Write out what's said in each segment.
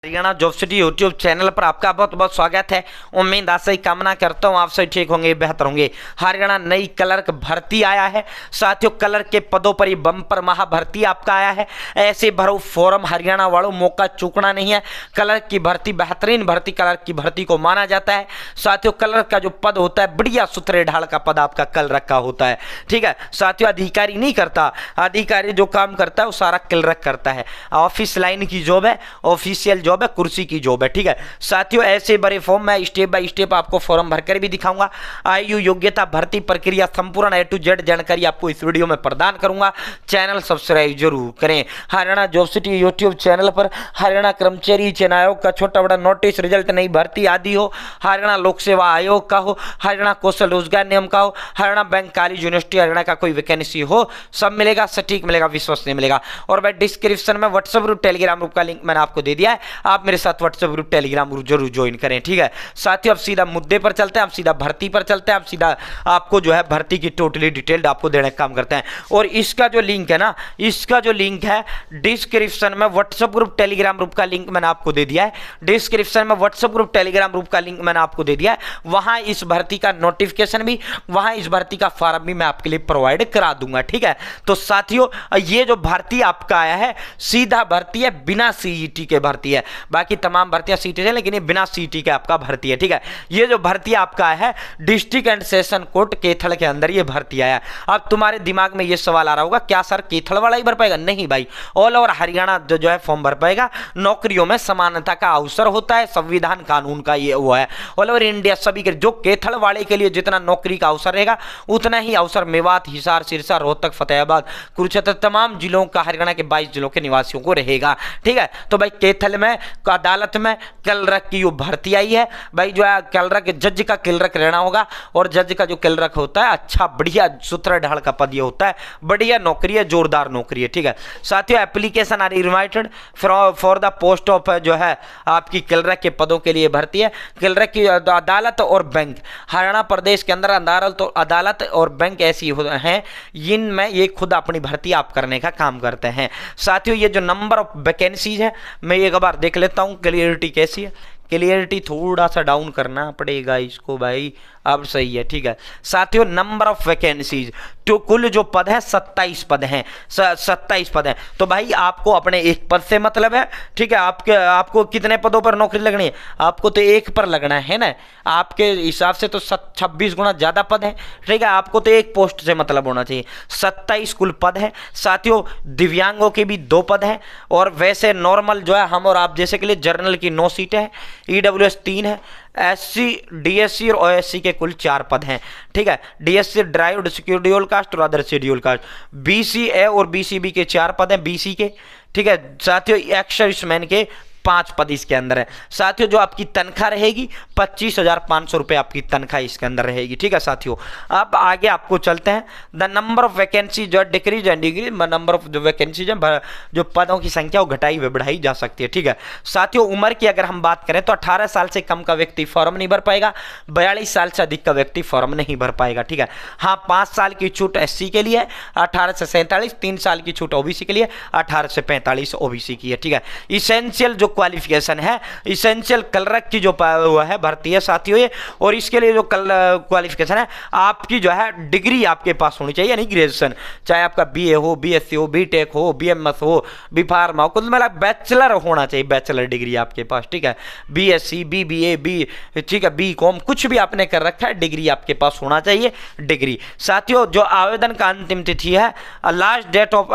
Haryana job city YouTube channel पर आपका बहुत बहुत स्वागत है। उम्मीद आशा ही कामना करता हूँ आप सभी ठीक होंगे, बेहतर होंगे। हरियाणा नई क्लर्क भर्ती आया है साथियों। क्लर्क के पदों पर ही बम्पर महा भर्ती आपका आया है। ऐसे भरो फॉर्म हरियाणा वालों, मौका चूकना नहीं है। क्लर्क की भर्ती बेहतरीन भर्ती क्लर्क की भर्ती को माना जाता है साथियों। क्लर्क का जो पद होता है बढ़िया सुथरे ढाल का पद आपका क्लर्क का होता है, ठीक है साथियों। अधिकारी नहीं करता, अधिकारी जो काम करता है वो सारा क्लर्क करता है। ऑफिस लाइन की जॉब है, ऑफिशियल जॉब है, कुर्सी की जॉब है, ठीक है साथियों। ऐसे बड़े फॉर्म में स्टेप बाय स्टेप आपको फॉर्म भरकर भी दिखाऊंगा। आयु, योग्यता, भर्ती प्रक्रिया संपूर्ण A to Z जानकारी आपको इस वीडियो में प्रदान करूंगा। चैनल सब्सक्राइब जरूर करें। Haryana job city YouTube channel पर हरियाणा कर्मचारी चयन आयोग का छोटा बड़ा नोटिस, रिजल्ट, नई भर्ती आदि हो, हरियाणा लोक सेवा आयोग का हो, हरियाणा कौशल रोजगार नियम का हो, Haryana bank college university Haryana का कोई वैकेंसी हो, सब मिलेगा, सटीक मिलेगा, विश्वसनीय मिलेगा। और भाई डिस्क्रिप्शन में व्हाट्सएप ग्रुप, टेलीग्राम ग्रुप का लिंक मैंने आपको दे दिया है। आप मेरे साथ व्हाट्सएप ग्रुप, टेलीग्राम ग्रुप जरूर ज्वाइन करें, ठीक है साथियों। अब सीधा मुद्दे पर चलते हैं, आप सीधा भर्ती पर चलते हैं। आप सीधा आपको जो है भर्ती की टोटली डिटेल्ड आपको देने का काम करते हैं। और इसका जो लिंक है ना, इसका जो लिंक है डिस्क्रिप्शन में व्हाट्सएप ग्रुप, टेलीग्राम ग्रुप का लिंक मैंने आपको दे दिया है। डिस्क्रिप्शन में व्हाट्सएप ग्रुप, टेलीग्राम ग्रुप का लिंक मैंने आपको दे दिया है। वहां इस भर्ती का नोटिफिकेशन भी, वहां इस भर्ती का फॉर्म भी मैं आपके लिए प्रोवाइड करा दूंगा, ठीक है। तो साथियों ये जो भर्ती आपका आया है सीधा भर्ती है, बिना सीईटी के भर्ती है। बाकी तमाम भर्तियां सीईटी है, लेकिन ये बिना सीईटी के आपका भर्ती है, ठीक है। ये जो भर्ती आपका है district and session court Kaithal के अंदर ये भर्ती आया। अब तुम्हारे दिमाग में ये सवाल आ रहा होगा, क्या सर कैथल वाला ही भर पाएगा? नहीं भाई, ऑल ओवर हरियाणा जो है फॉर्म भर पाएगा। नौकरियों में समानता का अवसर होता है, संविधान कानून का ये वो है। ऑल ओवर इंडिया सभी के, जो कैथल वाले के लिए जितना नौकरी का अवसर रहेगा उतना ही अवसर मेवात, हिसार, सिरसा, रोहतक, फतेहाबाद, कुरुक्षेत्र तमाम जिलों का, हरियाणा के 22 जिलों के निवासियों को रहेगा, ठीक है। तो भाई कैथल में अदालत में क्लर्क की जो भर्ती आई है भाई, जो है क्लर्क जज का क्लर्क रहना होगा। और जज का जो क्लर्क होता है अच्छा बढ़िया सुथरा ढाल का पद ये होता है, बढ़िया नौकरी है, जोरदार नौकरी है, ठीक है साथियों। Application are invited for the post of जो है आपकी क्लर्क के पदों के लिए भर्ती है। क्लर्क की अदालत और बैंक हरियाणा प्रदेश के अंदर अदालत और बैंक ऐसी हैं इनमें ये खुद अपनी भर्ती आप करने का काम करते हैं साथियों। ये जो नंबर ऑफ वैकेंसीज है मैं एक बार देख लेता हूँ, क्लियरिटी कैसी है। क्लियरिटी थोड़ा सा डाउन करना पड़ेगा इसको भाई, अब सही है, ठीक है साथियों। नंबर ऑफ वैकेंसीज तो कुल जो पद है 27 पद हैं, 27 पद हैं। तो भाई आपको अपने एक पद से मतलब है, ठीक है। आपको कितने पदों पर नौकरी लगनी है? आपको तो एक पर लगना है ना, आपके हिसाब से तो 26 गुना ज्यादा पद है, ठीक है। आपको तो एक पोस्ट से मतलब होना चाहिए। 27 कुल पद है साथियों। दिव्यांगों के भी 2 पद हैं, और वैसे नॉर्मल जो है हम और आप जैसे के लिए जर्नल की 9 सीटें हैं, EWS 3 है, SC, DSC और OSC के कुल 4 पद हैं, ठीक है। DSC ड्राइव्ड शेड्यूल कास्ट और अदर शेड्यूल कास्ट। BCA और BCB के 4 पद हैं, BC के, ठीक है साथियों। एक्स-सर्विसमैन के 5 पद इसके अंदर है साथियों। जो आपकी तनख्वाह रहेगी 25,500 रुपए आपकी तनख्वाह इसके अंदर रहेगी, ठीक है साथियों। अब आगे आपको चलते हैं। द नंबर ऑफ वैकेंसी जो decrease and decrease, number of जो वैकेंसीज है, जो पदों की संख्या वो घटाई व बढ़ाई जा सकती है, ठीक है साथियों। उम्र की अगर हम बात करें तो 18 साल से कम का व्यक्ति फॉर्म नहीं भर पाएगा, 42 साल से अधिक का व्यक्ति फॉर्म नहीं भर पाएगा, ठीक है। हाँ 5 साल की छूट SC के लिए, 18 से 47, 3 साल की छूट OBC के लिए, 18 से 45 OBC की है, ठीक है। इसेंशियल जो क्वालिफिकेशन है, इसेंशियल क्लर्क की जो हुआ है भर्ती है साथियों ये, और इसके लिए जो क्वालिफिकेशन है आपकी जो है डिग्री आपके पास होनी चाहिए, यानी ग्रेजुएशन, चाहे आपका BA हो, BSc हो, BTech हो, BMS हो, B.Pharma हो, कुल मिला बैचलर होना चाहिए, बैचलर डिग्री आपके पास, ठीक है। BSc, BBA, ठीक है, B.Com कुछ भी आपने कर रखा है, डिग्री आपके पास होना चाहिए, डिग्री साथियों। जो आवेदन का अंतिम तिथि है, लास्ट डेट ऑफ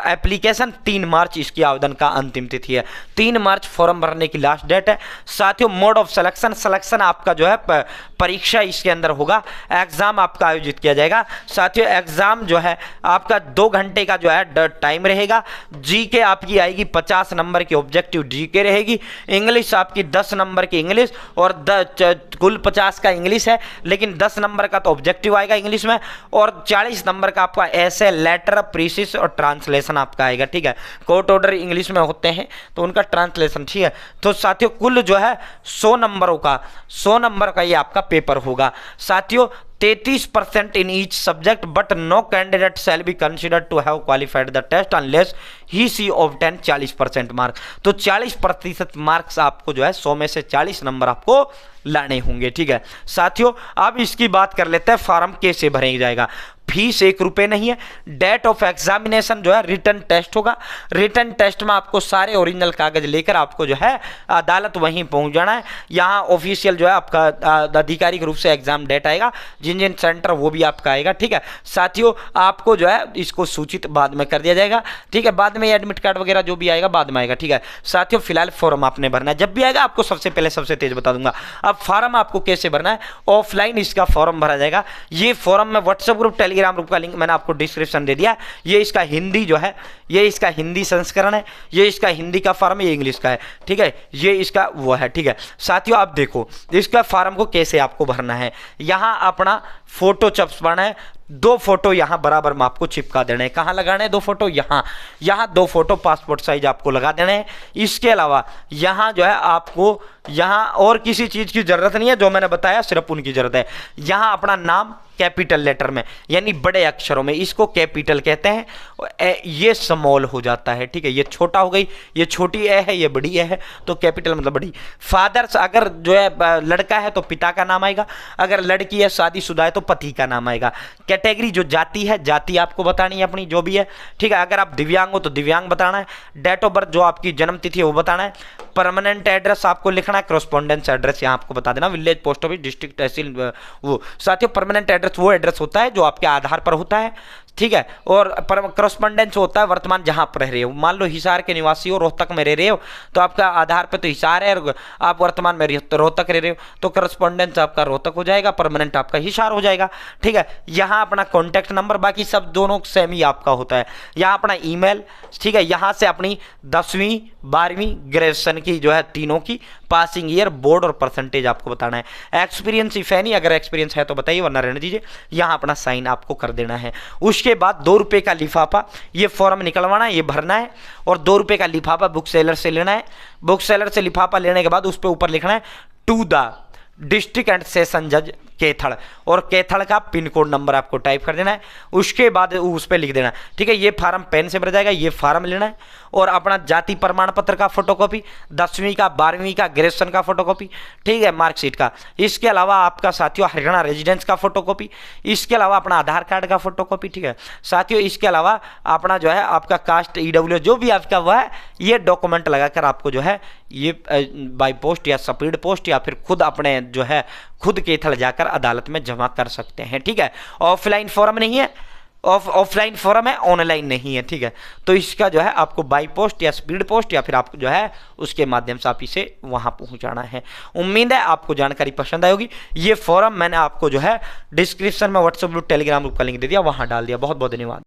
एप्लीकेशन 3 मार्च इसकी आवेदन का अंतिम तिथि है। 3 मार्च फॉर्म भरने की लास्ट डेट है साथियों। मोड ऑफ सिलेक्शन आपका जो है परीक्षा इसके अंदर होगा, एग्जाम आपका आयोजित किया जाएगा साथियों। एग्जाम जो है आपका 2 घंटे का जो है टाइम रहेगा। जीके आपकी आएगी 50 नंबर की ऑब्जेक्टिव जीके रहेगी। इंग्लिश आपकी 10 नंबर की इंग्लिश, और कुल 50 का इंग्लिश है, लेकिन 10 नंबर का तो ऑब्जेक्टिव आएगा इंग्लिश में, और 40 नंबर का आपका ऐसे लेटर, प्रीसिस और ट्रांसलेशन आपका आएगा, ठीक है। कोर्ट ऑर्डर इंग्लिश में होते हैं तो उनका ट्रांसलेशन, ठीक है। तो साथियों कुल जो है 100 नंबर का ये आपका पेपर होगा साथियों। 33% in each subject but no candidate shall be considered to have qualified the test unless he she obtain 40% mark. तो 40% मार्क्स आपको जो है 100 में से 40 नंबर आपको लाने होंगे, ठीक है साथियों। अब इसकी बात कर लेते हैं फॉर्म कैसे भरेगा जाएगा। फीस 1 रुपये नहीं है। डेट ऑफ एग्जामिनेशन जो है रिटन टेस्ट होगा। रिटन टेस्ट में आपको सारे ओरिजिनल कागज लेकर आपको जो है अदालत वहीं पहुंच जाना है। यहाँ ऑफिशियल जो है आपका आधिकारिक रूप से एग्जाम डेट आएगा, जिन जिन सेंटर वो भी आपका आएगा, ठीक है साथियों। आपको जो है इसको सूचित बाद में कर दिया जाएगा, ठीक है। बाद में एडमिट कार्ड वगैरह जो भी आएगा बाद में आएगा, ठीक है साथियों। फिलहाल फॉर्म आपने भरना है, जब भी आएगा आपको सबसे पहले सबसे तेज बता दूंगा। अब फॉर्म आपको कैसे भरना है, ऑफलाइन इसका फॉर्म भरा जाएगा। ये फॉर्म में व्हाट्सएप ग्रुप टेलीग्राम ग्रुप का लिंक मैंने आपको डिस्क्रिप्शन दे दिया। ये इसका हिंदी जो है, ये इसका हिंदी संस्करण है, ये इसका हिंदी का फॉर्म है, ये इंग्लिश का है, ठीक है। ये इसका वो है, ठीक है साथियों। आप देखो इसका फॉर्म को कैसे आपको भरना है। यहां अपना फोटो चिपकाना है, 2 फोटो यहां बराबर में आपको चिपका देना है। कहां लगाना है 2 फोटो, यहां 2 फोटो पासपोर्ट साइज आपको लगा देना है। इसके अलावा यहां जो है आपको यहां और किसी चीज की जरूरत नहीं है, जो मैंने बताया सिर्फ उनकी जरूरत है। यहां अपना नाम कैपिटल लेटर में यानी बड़े अक्षरों में, इसको कैपिटल कहते हैं। ये स्मॉल हो जाता है, ठीक है। ये छोटा हो गई, ये छोटी ए है, ये बड़ी ए है, तो कैपिटल मतलब बड़ी। फादर्स अगर जो है लड़का है तो पिता का नाम आएगा, अगर लड़की है शादीशुदा है तो पति का नाम आएगा। कैटेगरी जो जाति है, जाति आपको बतानी है अपनी जो भी है, ठीक है। अगर आप दिव्यांग हो तो दिव्यांग बताना है। डेट ऑफ बर्थ जो आपकी जन्म तिथि है वो बताना है। परमानेंट एड्रेस आपको लिखना है, कॉरेस्पॉन्डेंस एड्रेस यहाँ आपको बता देना, विलेज पोस्ट ऑफिस डिस्ट्रिक्ट तहसील वो साथियों। परमानेंट एड्रेस वो एड्रेस होता है जो आपके आधार पर होता है, ठीक है। और करस्पॉन्डेंस होता है वर्तमान जहां पर रह रहे हो। मान लो हिसार के निवासी हो, रोहतक में रह रहे हो, तो आपका आधार पे तो हिसार है और आप वर्तमान में रोहतक रह रहे हो, तो करस्पॉन्डेंस आपका रोहतक हो जाएगा, परमानेंट आपका हिसार हो जाएगा, ठीक है। यहाँ अपना कॉन्टैक्ट नंबर, बाकी सब दोनों सेम ही आपका होता है। यहाँ अपना ईमेल, ठीक है। यहाँ से अपनी 10वीं 12वीं ग्रेजुएशन की जो है तीनों की पासिंग ईयर, बोर्ड और परसेंटेज आपको बताना है। एक्सपीरियंस इफ एनी, अगर एक्सपीरियंस है तो बताइए, वरना रहने दीजिए। यहाँ अपना साइन आपको कर देना है। उसके बाद 2 रुपये का लिफाफा, ये फॉर्म निकलवाना है, ये भरना है, और 2 रुपये का लिफाफा बुक सेलर से लेना है। बुक सेलर से लिफाफा लेने के बाद उस पर ऊपर लिखना है to the district and session जज कैथल, और कैथल का पिन कोड नंबर आपको टाइप कर देना है। उसके बाद उस पर लिख देना है, ठीक है। ये फार्म पेन से भरा जाएगा, ये फार्म लेना है, और अपना जाति प्रमाण पत्र का फोटोकॉपी, 10वीं का 12वीं का ग्रेजुएशन का फोटोकॉपी, ठीक है, मार्कशीट का। इसके अलावा आपका साथियों हरियाणा रेजिडेंस का फोटोकॉपी, इसके अलावा अपना आधार कार्ड का फोटोकॉपी, ठीक है साथियों। इसके अलावा अपना जो है आपका कास्ट EWS जो भी आपका हुआ है, ये डॉक्यूमेंट लगाकर आपको जो है ये बाई पोस्ट या स्पीड पोस्ट या फिर खुद अपने जो है खुद कैथल जाकर अदालत में जमा कर सकते हैं, ठीक है। ऑफलाइन फॉर्म नहीं है, ऑफलाइन फॉर्म है, ऑनलाइन नहीं है, ठीक है। तो इसका जो है आपको बाई पोस्ट या स्पीड पोस्ट या फिर आपको जो है उसके माध्यम से आप इसे वहां पहुंचाना है। उम्मीद है आपको जानकारी पसंद आई होगी। ये फॉर्म मैंने आपको जो है डिस्क्रिप्शन में व्हाट्सएप ग्रुप टेलीग्राम ग्रुप का लिंक दे दिया, वहां डाल दिया। बहुत बहुत धन्यवाद।